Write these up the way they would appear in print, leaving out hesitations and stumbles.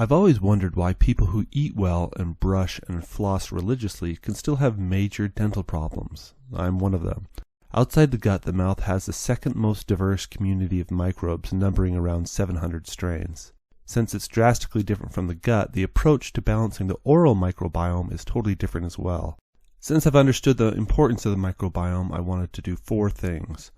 I've always wondered why people who eat well and brush and floss religiously can still have major dental problems. I'm one of them. Outside the gut, the mouth has the second most diverse community of microbes, numbering around 700 strains. Since it's drastically different from the gut, the approach to balancing the oral microbiome is totally different as well. Since I've understood the importance of the microbiome, I wanted to do 4 things.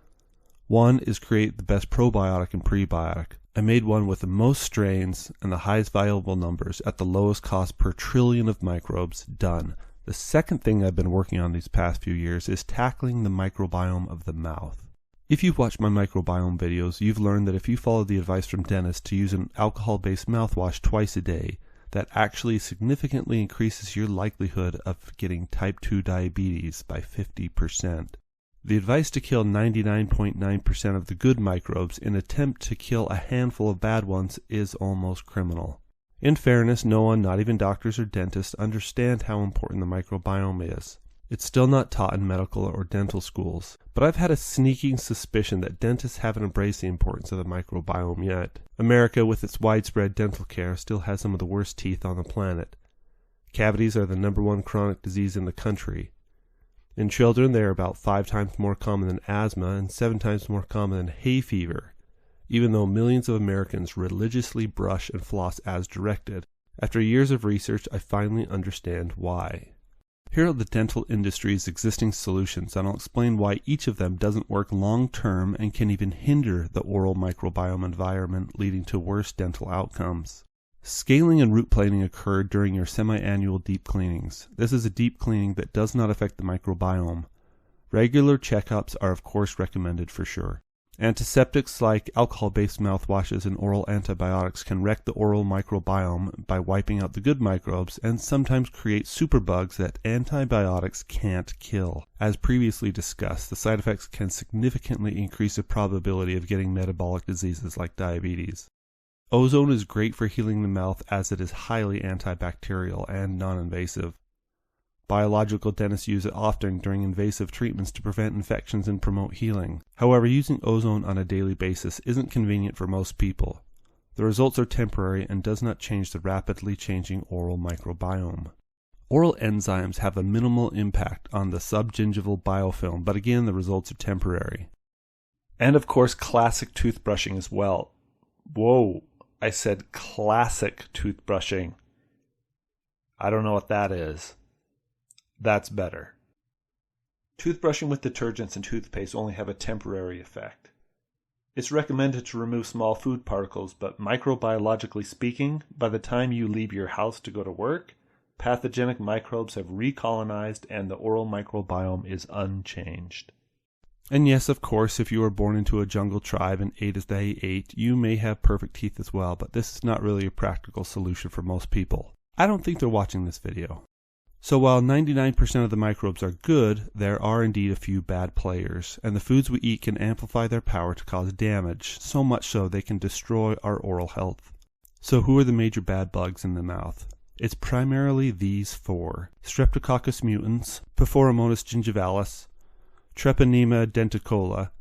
One is create the best probiotic and prebiotic. I made one with the most strains and the highest viable numbers at the lowest cost per trillion of microbes done. The second thing I've been working on these past few years is tackling the microbiome of the mouth. If you've watched my microbiome videos, you've learned that if you follow the advice from dentists to use an alcohol-based mouthwash twice a day, that actually significantly increases your likelihood of getting type 2 diabetes by 50%. The advice to kill 99.9% of the good microbes in an attempt to kill a handful of bad ones is almost criminal. In fairness, no one, not even doctors or dentists, understand how important the microbiome is. It's still not taught in medical or dental schools, but I've had a sneaking suspicion that dentists haven't embraced the importance of the microbiome yet. America, with its widespread dental care, still has some of the worst teeth on the planet. Cavities are the #1 chronic disease in the country. In children, they are about 5 times more common than asthma and 7 times more common than hay fever, even though millions of Americans religiously brush and floss as directed. After years of research, I finally understand why. Here are the dental industry's existing solutions, and I'll explain why each of them doesn't work long-term and can even hinder the oral microbiome environment, leading to worse dental outcomes. Scaling and root planing occur during your semi-annual deep cleanings. This is a deep cleaning that does not affect the microbiome. Regular checkups are of course recommended for sure. Antiseptics like alcohol-based mouthwashes and oral antibiotics can wreck the oral microbiome by wiping out the good microbes and sometimes create superbugs that antibiotics can't kill. As previously discussed, the side effects can significantly increase the probability of getting metabolic diseases like diabetes. Ozone is great for healing the mouth as it is highly antibacterial and non-invasive. Biological dentists use it often during invasive treatments to prevent infections and promote healing. However, using ozone on a daily basis isn't convenient for most people. The results are temporary and does not change the rapidly changing oral microbiome. Oral enzymes have a minimal impact on the subgingival biofilm, but again, the results are temporary. And of course, classic toothbrushing as well. Whoa, I said classic toothbrushing. I don't know what that is. That's better. Toothbrushing with detergents and toothpaste only have a temporary effect. It's recommended to remove small food particles, but microbiologically speaking, by the time you leave your house to go to work, pathogenic microbes have recolonized and the oral microbiome is unchanged. And yes, of course, if you were born into a jungle tribe and ate as they ate, you may have perfect teeth as well, but this is not really a practical solution for most people. I don't think they're watching this video. So while 99% of the microbes are good, there are indeed a few bad players, and the foods we eat can amplify their power to cause damage, so much so they can destroy our oral health. So who are the major bad bugs in the mouth? It's primarily these 4. Streptococcus mutans, Phoramonas gingivalis, Treponema denticola,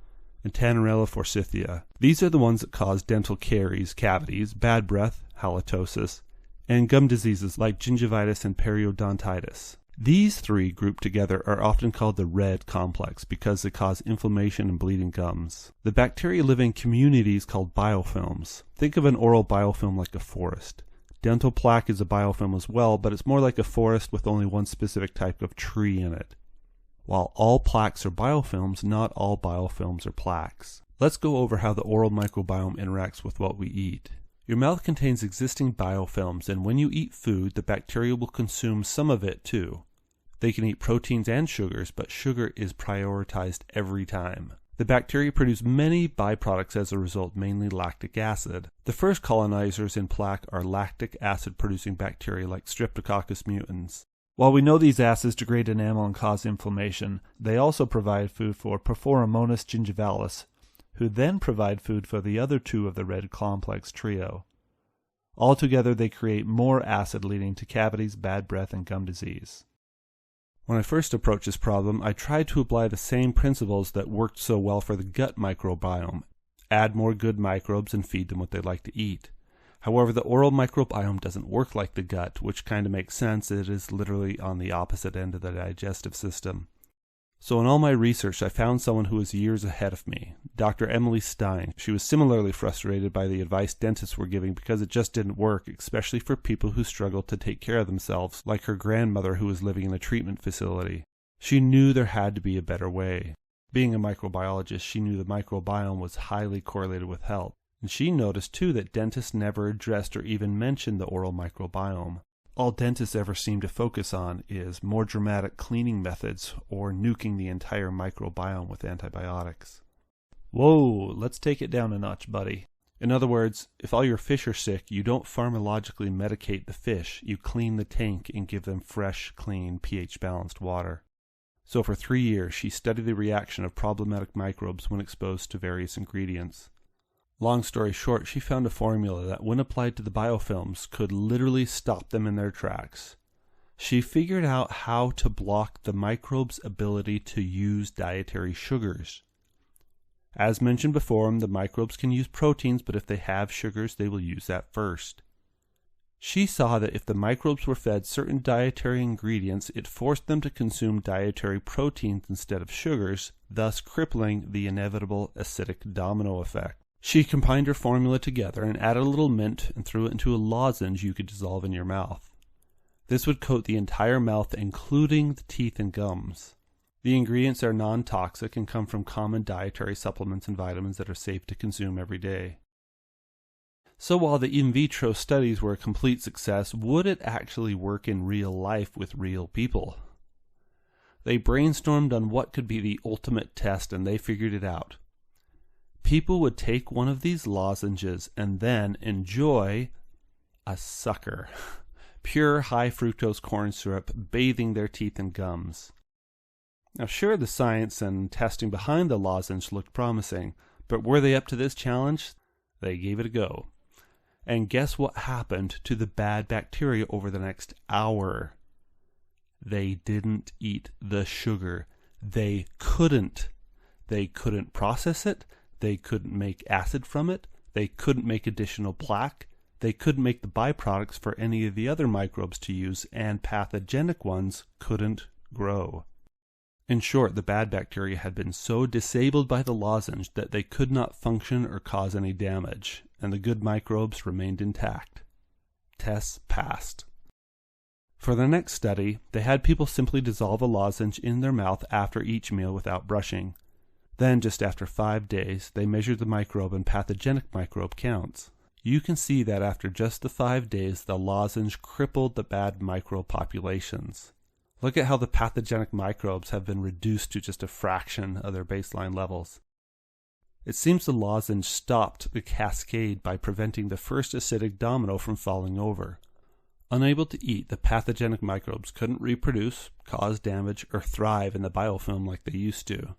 and Tannerella forsythia. These are the ones that cause dental caries, cavities, bad breath, halitosis, and gum diseases like gingivitis and periodontitis. These 3 grouped together are often called the red complex because they cause inflammation and bleeding gums. The bacteria live in communities called biofilms. Think of an oral biofilm like a forest. Dental plaque is a biofilm as well, but it's more like a forest with only one specific type of tree in it. While all plaques are biofilms, not all biofilms are plaques. Let's go over how the oral microbiome interacts with what we eat. Your mouth contains existing biofilms, and when you eat food, the bacteria will consume some of it too. They can eat proteins and sugars, but sugar is prioritized every time. The bacteria produce many byproducts as a result, mainly lactic acid. The first colonizers in plaque are lactic acid-producing bacteria like Streptococcus mutans. While we know these acids degrade enamel and cause inflammation, they also provide food for Phoramonas gingivalis, who then provide food for the other 2 of the red complex trio. Altogether, they create more acid, leading to cavities, bad breath, and gum disease. When I first approached this problem, I tried to apply the same principles that worked so well for the gut microbiome. Add more good microbes and feed them what they like to eat. However, the oral microbiome doesn't work like the gut, which kind of makes sense. It is literally on the opposite end of the digestive system. So in all my research, I found someone who was years ahead of me, Dr. Emily Stein. She was similarly frustrated by the advice dentists were giving because it just didn't work, especially for people who struggled to take care of themselves, like her grandmother who was living in a treatment facility. She knew there had to be a better way. Being a microbiologist, she knew the microbiome was highly correlated with health. And she noticed too that dentists never addressed or even mentioned the oral microbiome. All dentists ever seem to focus on is more dramatic cleaning methods or nuking the entire microbiome with antibiotics. Whoa, let's take it down a notch, buddy. In other words, if all your fish are sick, you don't pharmacologically medicate the fish. You clean the tank and give them fresh, clean, pH-balanced water. So for 3 years, she studied the reaction of problematic microbes when exposed to various ingredients. Long story short, she found a formula that, when applied to the biofilms, could literally stop them in their tracks. She figured out how to block the microbes' ability to use dietary sugars. As mentioned before, the microbes can use proteins, but if they have sugars, they will use that first. She saw that if the microbes were fed certain dietary ingredients, it forced them to consume dietary proteins instead of sugars, thus crippling the inevitable acidic domino effect. She combined her formula together and added a little mint and threw it into a lozenge you could dissolve in your mouth. This would coat the entire mouth, including the teeth and gums. The ingredients are non-toxic and come from common dietary supplements and vitamins that are safe to consume every day. So while the in vitro studies were a complete success, would it actually work in real life with real people? They brainstormed on what could be the ultimate test, and they figured it out. People would take one of these lozenges and then enjoy a sucker. Pure high fructose corn syrup bathing their teeth and gums. Now sure, the science and testing behind the lozenge looked promising, but were they up to this challenge? They gave it a go. And guess what happened to the bad bacteria over the next hour? They didn't eat the sugar. They couldn't. They couldn't process it. They couldn't make acid from it. They couldn't make additional plaque. They couldn't make the byproducts for any of the other microbes to use, and pathogenic ones couldn't grow. In short, the bad bacteria had been so disabled by the lozenge that they could not function or cause any damage, and the good microbes remained intact. Tests passed. For the next study, they had people simply dissolve a lozenge in their mouth after each meal without brushing. Then, just after 5 days, they measured the microbe and pathogenic microbe counts. You can see that after just the 5 days, the lozenge crippled the bad microbe populations. Look at how the pathogenic microbes have been reduced to just a fraction of their baseline levels. It seems the lozenge stopped the cascade by preventing the first acidic domino from falling over. Unable to eat, the pathogenic microbes couldn't reproduce, cause damage, or thrive in the biofilm like they used to.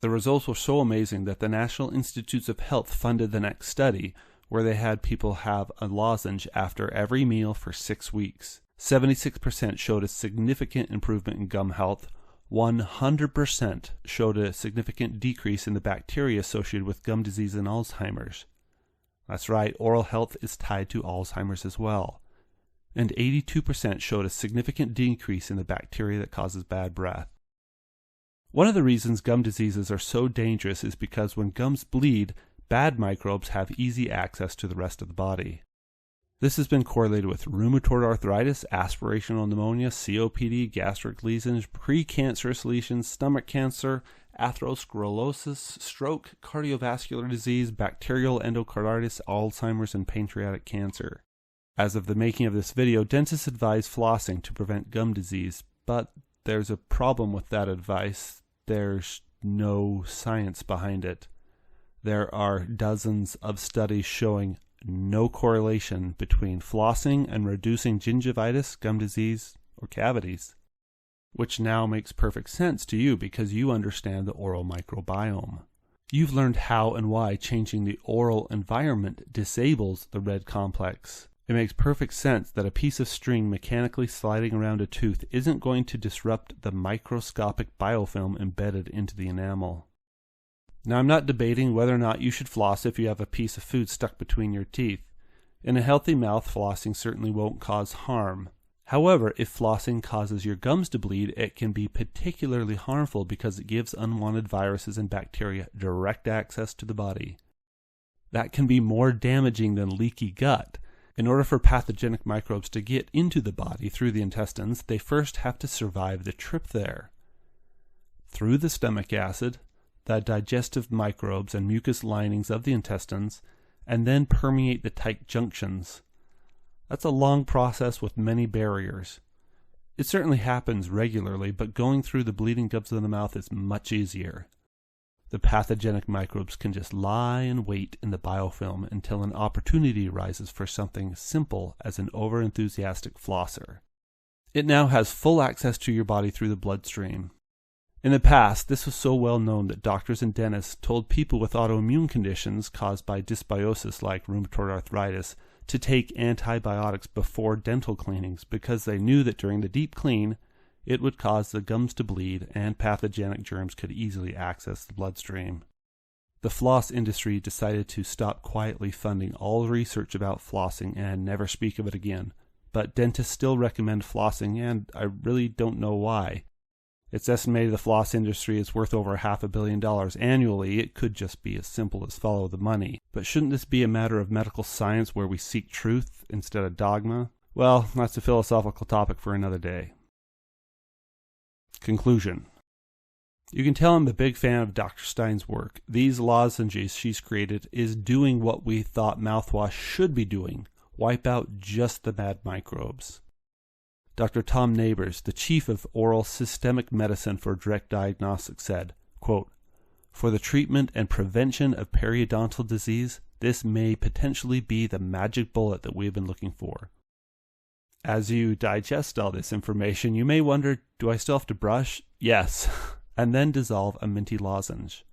The results were so amazing that the National Institutes of Health funded the next study, where they had people have a lozenge after every meal for 6 weeks. 76% showed a significant improvement in gum health. 100% showed a significant decrease in the bacteria associated with gum disease and Alzheimer's. That's right, oral health is tied to Alzheimer's as well. And 82% showed a significant decrease in the bacteria that causes bad breath. One of the reasons gum diseases are so dangerous is because when gums bleed, bad microbes have easy access to the rest of the body. This has been correlated with rheumatoid arthritis, aspirational pneumonia, COPD, gastric lesions, precancerous lesions, stomach cancer, atherosclerosis, stroke, cardiovascular disease, bacterial endocarditis, Alzheimer's, and pancreatic cancer. As of the making of this video, dentists advise flossing to prevent gum disease, but there's a problem with that advice. There's no science behind it. There are dozens of studies showing no correlation between flossing and reducing gingivitis, gum disease, or cavities. Which now makes perfect sense to you because you understand the oral microbiome. You've learned how and why changing the oral environment disables the red complex. It makes perfect sense that a piece of string mechanically sliding around a tooth isn't going to disrupt the microscopic biofilm embedded into the enamel. Now, I'm not debating whether or not you should floss if you have a piece of food stuck between your teeth. In a healthy mouth, flossing certainly won't cause harm. However, if flossing causes your gums to bleed, it can be particularly harmful because it gives unwanted viruses and bacteria direct access to the body. That can be more damaging than leaky gut. In order for pathogenic microbes to get into the body through the intestines, they first have to survive the trip there. Through the stomach acid, the digestive microbes and mucous linings of the intestines, and then permeate the tight junctions. That's a long process with many barriers. It certainly happens regularly, but going through the bleeding gums of the mouth is much easier. The pathogenic microbes can just lie and wait in the biofilm until an opportunity arises for something simple as an overenthusiastic flosser. It now has full access to your body through the bloodstream. In the past, this was so well known that doctors and dentists told people with autoimmune conditions caused by dysbiosis like rheumatoid arthritis to take antibiotics before dental cleanings because they knew that during the deep clean, it would cause the gums to bleed and pathogenic germs could easily access the bloodstream. The floss industry decided to stop quietly funding all research about flossing and never speak of it again, but dentists still recommend flossing, and I really don't know why. It's estimated the floss industry is worth over $500 million annually. It could just be as simple as follow the money. But shouldn't this be a matter of medical science where we seek truth instead of dogma? Well, that's a philosophical topic for another day. Conclusion. You can tell I'm a big fan of Dr. Stein's work. These lozenges she's created is doing what we thought mouthwash should be doing. Wipe out just the bad microbes. Dr. Tom Neighbors, the chief of oral systemic medicine for direct diagnostics, said, quote, "For the treatment and prevention of periodontal disease, this may potentially be the magic bullet that we've been looking for." As you digest all this information, you may wonder, do I still have to brush? Yes, and then dissolve a minty lozenge.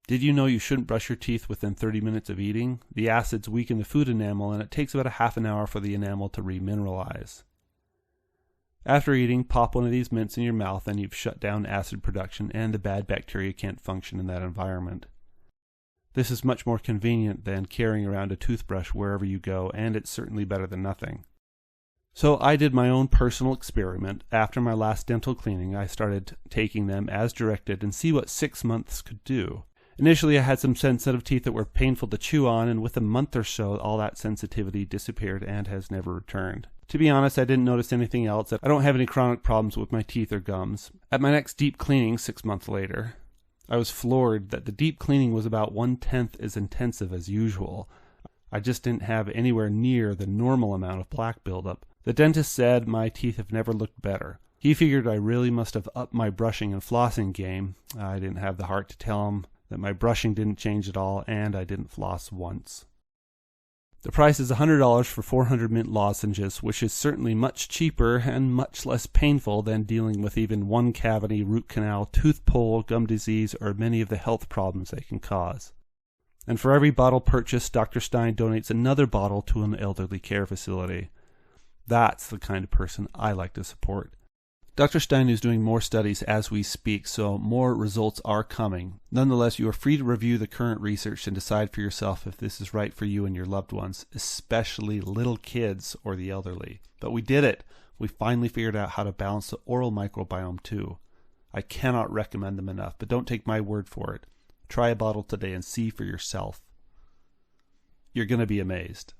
Did you know you shouldn't brush your teeth within 30 minutes of eating? The acids weaken the food enamel, and it takes about a half an hour for the enamel to remineralize. After eating, pop one of these mints in your mouth and you've shut down acid production and the bad bacteria can't function in that environment. This is much more convenient than carrying around a toothbrush wherever you go, and it's certainly better than nothing. So I did my own personal experiment. After my last dental cleaning, I started taking them as directed and see what 6 months could do. Initially, I had some sensitive teeth that were painful to chew on, and with a month or so, all that sensitivity disappeared and has never returned. To be honest, I didn't notice anything else. I don't have any chronic problems with my teeth or gums. At my next deep cleaning 6 months later, I was floored that the deep cleaning was about 1/10 as intensive as usual. I just didn't have anywhere near the normal amount of plaque buildup. The dentist said my teeth have never looked better. He figured I really must have upped my brushing and flossing game. I didn't have the heart to tell him that my brushing didn't change at all, and I didn't floss once. The price is $100 for 400 mint lozenges, which is certainly much cheaper and much less painful than dealing with even one cavity, root canal, tooth pull, gum disease, or many of the health problems they can cause. And for every bottle purchased, Dr. Stein donates another bottle to an elderly care facility. That's the kind of person I like to support. Dr. Stein is doing more studies as we speak, so more results are coming. Nonetheless, you are free to review the current research and decide for yourself if this is right for you and your loved ones, especially little kids or the elderly. But we did it. We finally figured out how to balance the oral microbiome too. I cannot recommend them enough, but don't take my word for it. Try a bottle today and see for yourself. You're going to be amazed.